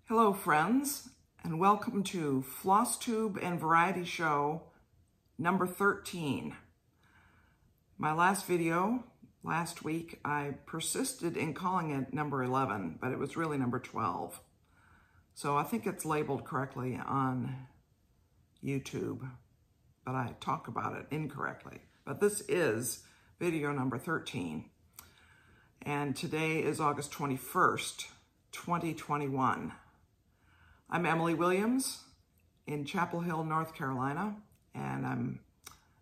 Hello friends, and welcome to Flosstube and Variety Show number 13. My last video, last week, I persisted in calling it number 11, but it was really number 12. So I think it's labeled correctly on YouTube, but I talk about it incorrectly. But this is video number 13. And today is August 21st, 2021. I'm Emily Williams in Chapel Hill, North Carolina, and I'm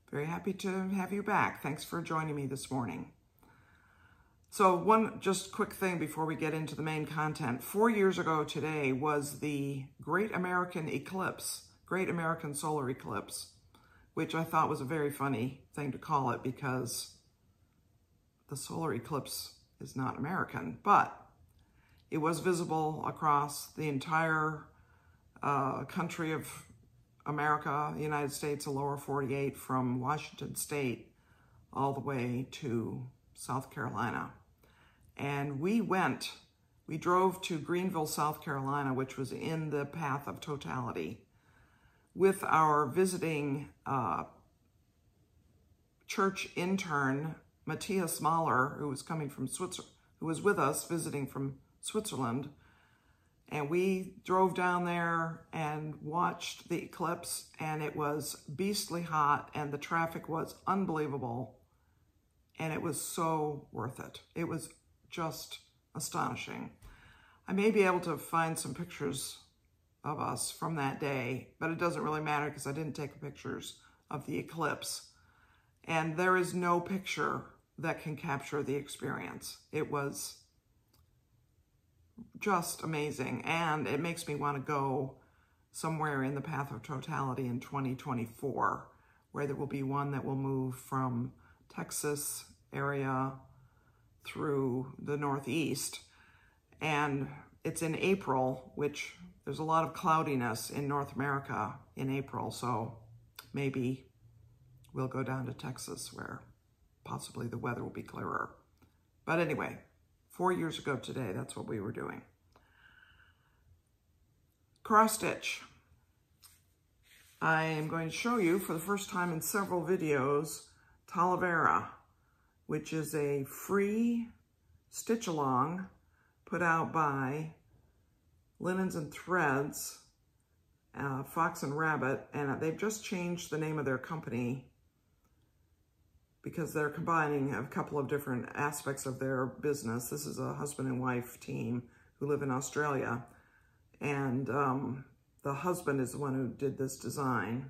very happy to have you back. Thanks for joining me this morning. So one just quick thing before we get into the main content. 4 years ago today was the Great American Eclipse, Great American Solar Eclipse, which I thought was a very funny thing to call it because the solar eclipse is not American, but it was visible across the entire country of America, the United States, the lower 48, from Washington State all the way to South Carolina. And we drove to Greenville, South Carolina, which was in the path of totality, with our visiting church intern, Matthias Mahler, who was coming from Switzerland, who was with us visiting from Switzerland. And we drove down there and watched the eclipse, and it was beastly hot, and the traffic was unbelievable, and it was so worth it. It was just astonishing. I may be able to find some pictures of us from that day, but it doesn't really matter because I didn't take pictures of the eclipse. And there is no picture that can capture the experience. It was just amazing, and it makes me want to go somewhere in the path of totality in 2024, where there will be one that will move from Texas area through the Northeast. And it's in April, which there's a lot of cloudiness in North America in April, so maybe we'll go down to Texas where possibly the weather will be clearer. But anyway, 4 years ago today, that's what we were doing. Cross stitch. I am going to show you for the first time in several videos, Talavera, which is a free stitch along put out by Linens and Threads, Fox and Rabbit, and they've just changed the name of their company because they're combining a couple of different aspects of their business. This is a husband and wife team who live in Australia, and the husband is the one who did this design.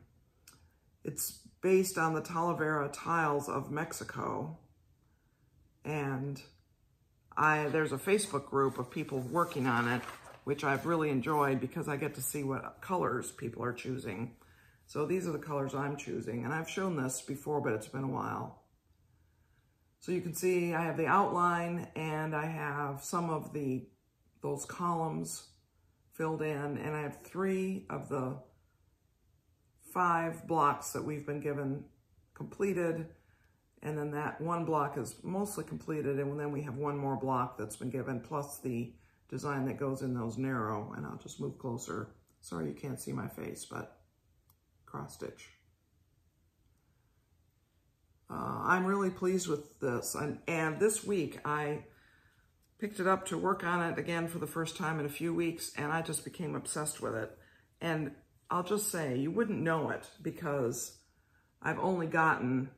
It's based on the Talavera tiles of Mexico, and there's a Facebook group of people working on it, which I've really enjoyed because I get to see what colors people are choosing. So these are the colors I'm choosing, and I've shown this before, but it's been a while. So you can see I have the outline, and I have some of those columns filled in, and I have 3 of the 5 blocks that we've been given completed, and then that one block is mostly completed, and then we have one more block that's been given, plus the design that goes in those narrow, and I'll just move closer. Sorry you can't see my face, but cross stitch. I'm really pleased with this, and this week I picked it up to work on it again for the first time in a few weeks, and I just became obsessed with it. And I'll just say, you wouldn't know it because I've only gotten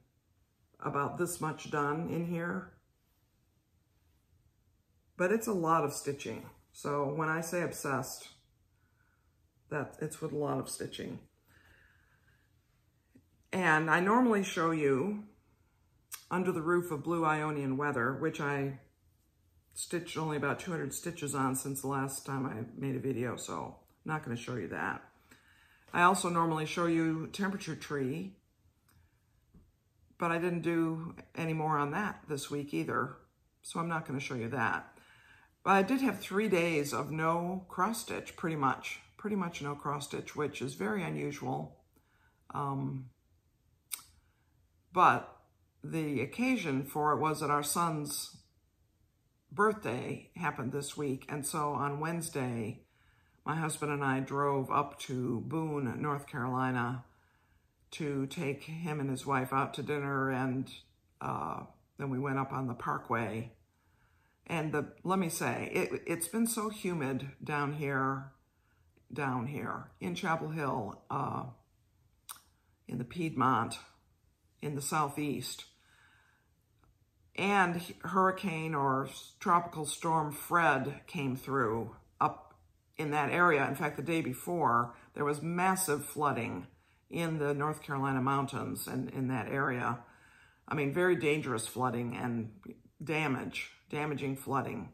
about this much done in here, but it's a lot of stitching. So when I say obsessed, it's with a lot of stitching. And I normally show you Under the Roof of Blue Ionian Weather, which I stitched only about 200 stitches on since the last time I made a video, so I'm not going to show you that. I also normally show you Temperature Tree, but I didn't do any more on that this week either, so I'm not going to show you that. But I did have 3 days of no cross stitch, pretty much no cross stitch, which is very unusual. But the occasion for it was that our son's birthday happened this week, and so on Wednesday, my husband and I drove up to Boone, North Carolina to take him and his wife out to dinner, and then we went up on the Parkway. And let me say, it's been so humid down here in Chapel Hill, in the Piedmont, in the southeast. And Hurricane or Tropical Storm Fred came through up in that area. In fact, the day before, there was massive flooding in the North Carolina mountains and in that area. I mean, very dangerous flooding and damaging flooding.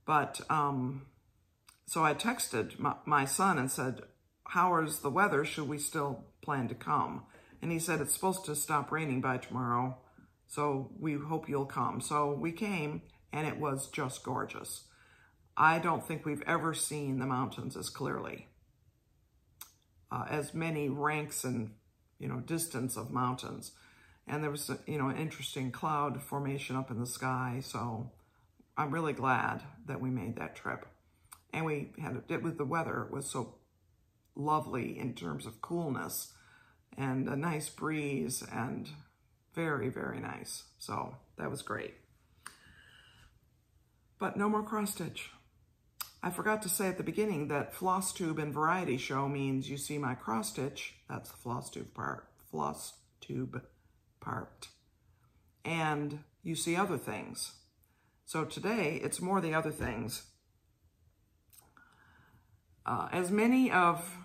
But, so I texted my son and said, how is the weather? Should we still plan to come? And he said, it's supposed to stop raining by tomorrow, so we hope you'll come. So we came, and it was just gorgeous. I don't think we've ever seen the mountains as clearly. As many ranks and, distance of mountains. And there was, an interesting cloud formation up in the sky. So I'm really glad that we made that trip. And the weather was so lovely in terms of coolness and a nice breeze and very, very nice. So that was great. But no more cross stitch. I forgot to say at the beginning that Flosstube and Variety Show means you see my cross stitch. That's the Flosstube part. And you see other things. So today, it's more the other things. As many of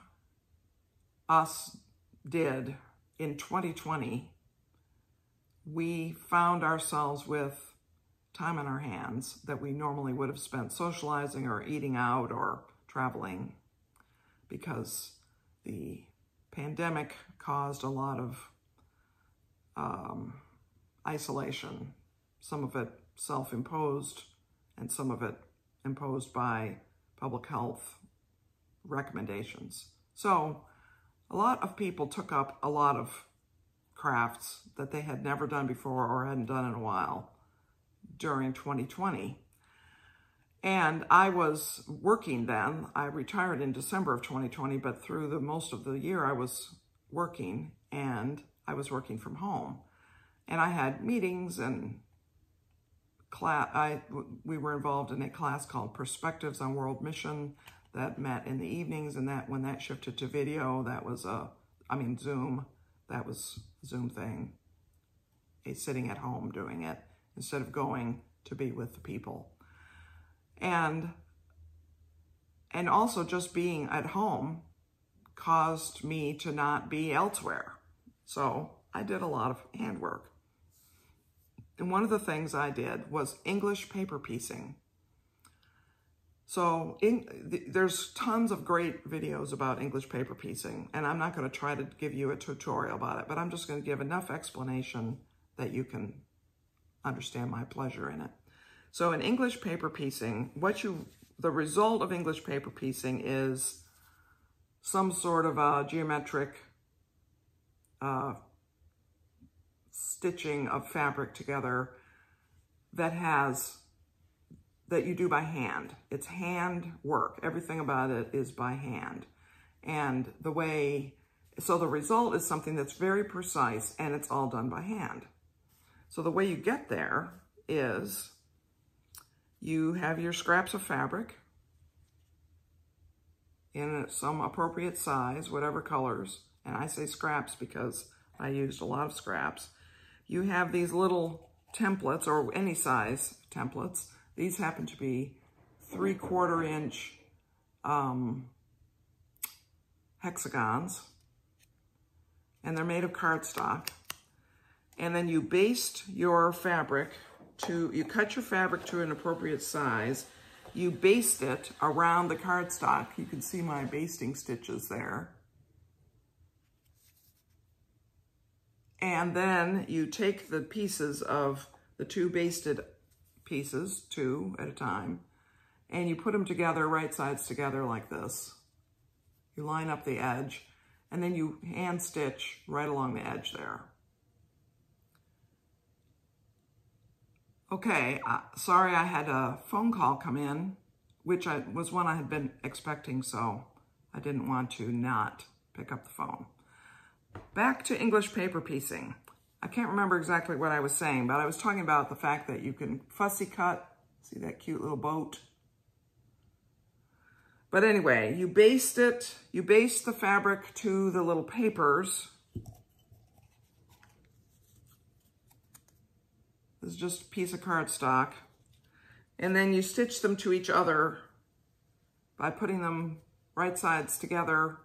us did in 2020, we found ourselves with time on our hands that we normally would have spent socializing or eating out or traveling, because the pandemic caused a lot of isolation, some of it self-imposed and some of it imposed by public health recommendations. So a lot of people took up a lot of crafts that they had never done before or hadn't done in a while during 2020. And I was working then. I retired in December of 2020, but through the most of the year I was working, and I was working from home. And I had meetings and we were involved in a class called Perspectives on World Mission that met in the evenings, and when that shifted to video, that was Zoom. That was a Zoom thing, sitting at home doing it instead of going to be with the people. And also just being at home caused me to not be elsewhere. So I did a lot of handwork. And one of the things I did was English paper piecing. So there's tons of great videos about English paper piecing, and I'm not going to try to give you a tutorial about it, but I'm just going to give enough explanation that you can understand my pleasure in it. So in English paper piecing, the result of English paper piecing is some sort of a geometric stitching of fabric together that you do by hand. It's hand work. Everything about it is by hand. And so the result is something that's very precise, and it's all done by hand. So the way you get there is you have your scraps of fabric in some appropriate size, whatever colors. And I say scraps because I used a lot of scraps. You have these little templates, or any size templates. These happen to be 3/4 inch hexagons, and they're made of cardstock. And then you baste your fabric you cut your fabric to an appropriate size. You baste it around the cardstock. You can see my basting stitches there. And then you take the pieces of the two basted pieces, 2 at a time, and you put them together, right sides together like this. You line up the edge, and then you hand stitch right along the edge there. Okay, sorry I had a phone call come in which was one I had been expecting, so I didn't want to not pick up the phone. Back to English paper piecing. I can't remember exactly what I was saying, but I was talking about the fact that you can fussy cut. See that cute little boat? But anyway, you baste it. You baste the fabric to the little papers. This is just a piece of cardstock. And then you stitch them to each other by putting them right sides together,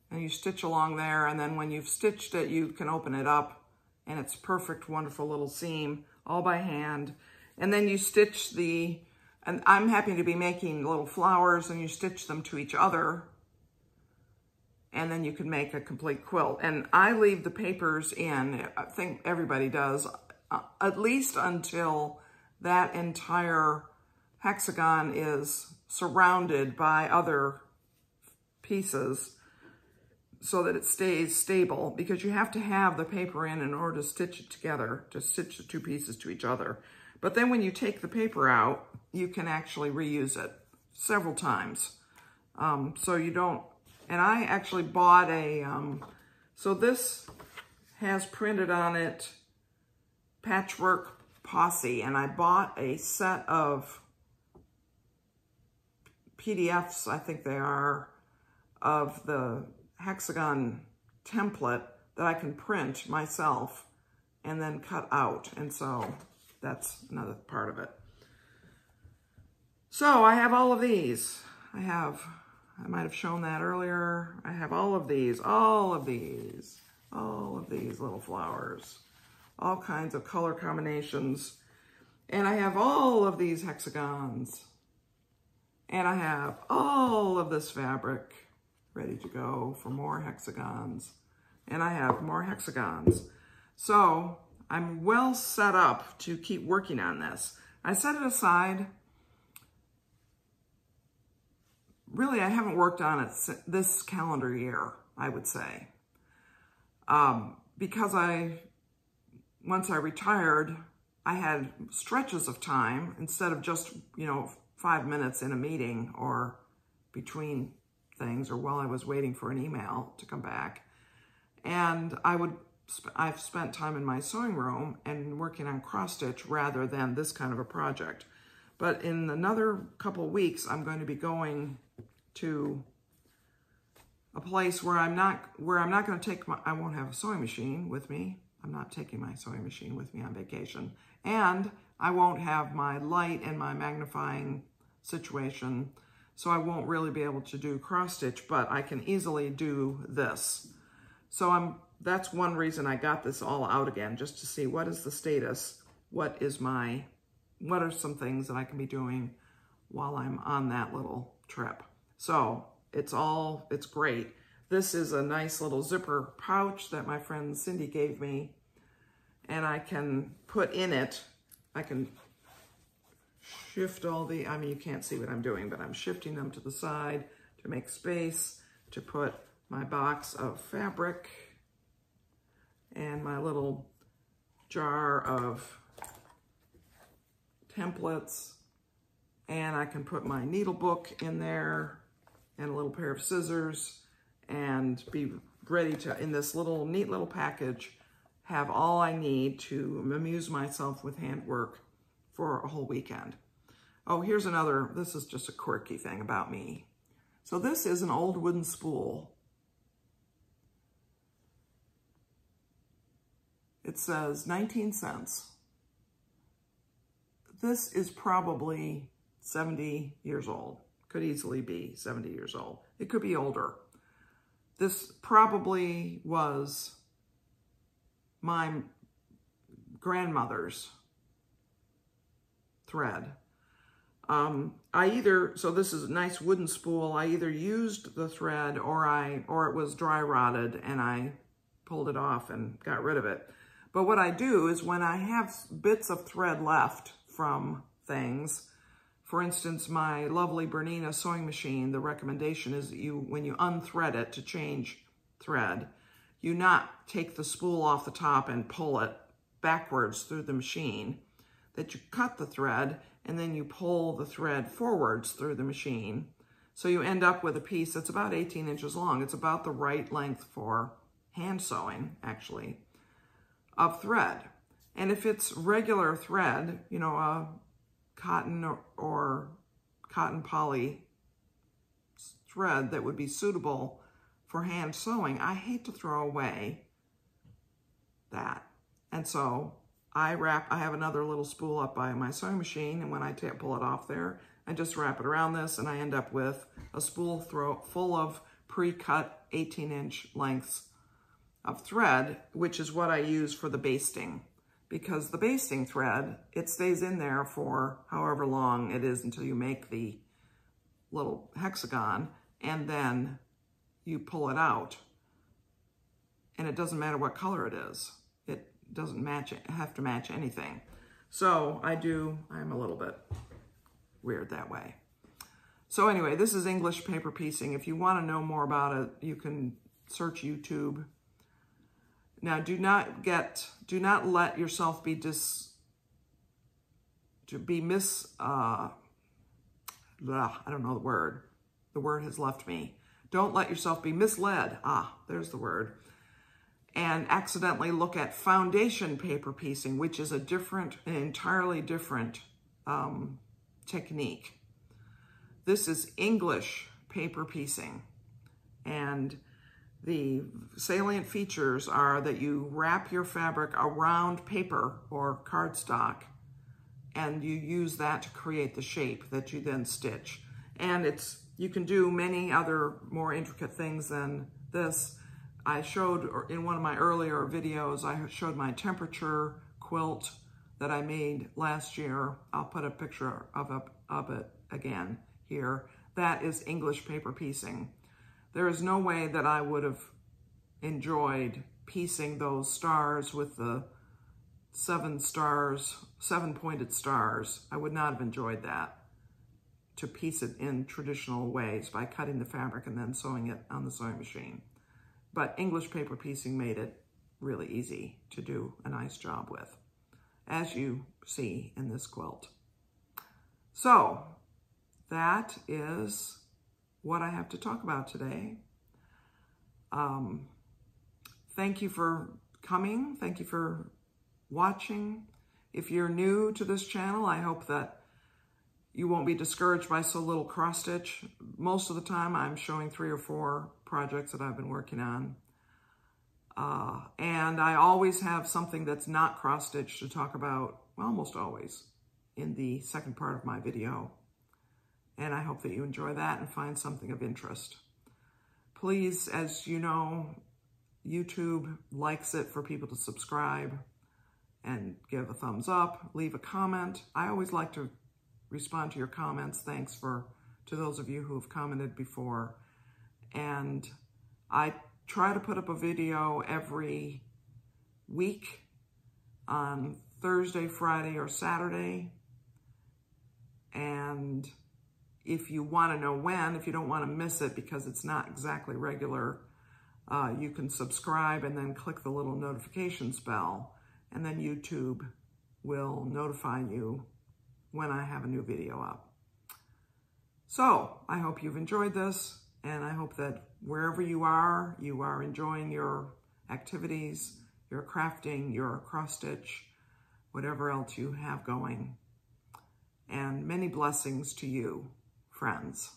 and you stitch along there. And then when you've stitched it, you can open it up, and it's perfect, wonderful little seam, all by hand. And then you stitch and I'm happy to be making little flowers, and you stitch them to each other, and then you can make a complete quilt. And I leave the papers in, I think everybody does, at least until that entire hexagon is surrounded by other pieces so that it stays stable, because you have to have the paper in order to stitch it together, to stitch the two pieces to each other. But then when you take the paper out, you can actually reuse it several times. So you don't, and I actually bought so this has printed on it Patchwork Posse, and I bought a set of PDFs, I think they are, of the hexagon template that I can print myself and then cut out. And so that's another part of it. So I have all of these. I might have shown that earlier. I have all of these little flowers, all kinds of color combinations. And I have all of these hexagons. And I have all of this fabric ready to go for more hexagons. And I have more hexagons. So I'm well set up to keep working on this. I set it aside. Really, I haven't worked on it this calendar year, I would say. Because once I retired, I had stretches of time instead of just, 5 minutes in a meeting or between things or while I was waiting for an email to come back. And I've spent time in my sewing room and working on cross stitch rather than this kind of a project. But in another couple of weeks, I'm going to be going to a place where I'm not going to take I won't have a sewing machine with me. I'm not taking my sewing machine with me on vacation. And I won't have my light and my magnifying situation, so I won't really be able to do cross stitch, but I can easily do this. So that's one reason I got this all out again, just to see what is the status, what are some things that I can be doing while I'm on that little trip. So it's great. This is a nice little zipper pouch that my friend Cindy gave me, and I can put in it, I can shift you can't see what I'm doing, but I'm shifting them to the side to make space to put my box of fabric and my little jar of templates, and I can put my needle book in there and a little pair of scissors and be ready to, in this neat little package, have all I need to amuse myself with handwork for a whole weekend. Oh, here's another, this is just a quirky thing about me. So this is an old wooden spool. It says 19 cents. This is probably 70 years old. Could easily be 70 years old. It could be older. This probably was my grandmother's thread. So this is a nice wooden spool. I either used the thread or it was dry rotted and I pulled it off and got rid of it. But what I do is when I have bits of thread left from things, for instance, my lovely Bernina sewing machine, the recommendation is that when you unthread it to change thread, you not take the spool off the top and pull it backwards through the machine. that you cut the thread and then you pull the thread forwards through the machine. So you end up with a piece that's about 18 inches long. It's about the right length for hand sewing, actually, of thread. And if it's regular thread, you know, a cotton or cotton poly thread that would be suitable for hand sewing, I hate to throw away that. And so I have another little spool up by my sewing machine, and when I pull it off there, I just wrap it around this, and I end up with a spool full of pre-cut 18-inch lengths of thread, which is what I use for the basting. Because the basting thread, it stays in there for however long it is until you make the little hexagon, and then you pull it out. And it doesn't matter what color it is. It doesn't have to match anything. So I'm a little bit weird that way. So anyway, this is English paper piecing. If you want to know more about it, you can search YouTube. Now, do not let yourself be I don't know the word. The word has left me. Don't let yourself be misled. There's the word. And accidentally look at foundation paper piecing, which is an entirely different technique. This is English paper piecing. And the salient features are that you wrap your fabric around paper or cardstock, and you use that to create the shape that you then stitch. And you can do many other more intricate things than this. I showed in one of my earlier videos, I showed my temperature quilt that I made last year. I'll put a picture of it again here. That is English paper piecing. There is no way that I would have enjoyed piecing those stars with the 7-pointed stars. I would not have enjoyed that, to piece it in traditional ways by cutting the fabric and then sewing it on the sewing machine. But English paper piecing made it really easy to do a nice job with, as you see in this quilt. So that is what I have to talk about today. Thank you for coming. Thank you for watching. If you're new to this channel, I hope that you won't be discouraged by so little cross stitch. Most of the time I'm showing 3 or 4 projects that I've been working on. And I always have something that's not cross stitch to talk about, well, almost always, in the second part of my video. And I hope that you enjoy that and find something of interest. Please, as you know, YouTube likes it for people to subscribe and give a thumbs up, leave a comment. I always like to respond to your comments. Thanks to those of you who have commented before. And I try to put up a video every week on Thursday, Friday, or Saturday. And if you want to know when, if you don't want to miss it because it's not exactly regular, you can subscribe and then click the little notifications bell, and then YouTube will notify you when I have a new video up. So I hope you've enjoyed this, and I hope that wherever you are enjoying your activities, your crafting, your cross stitch, whatever else you have going. And many blessings to you, friends.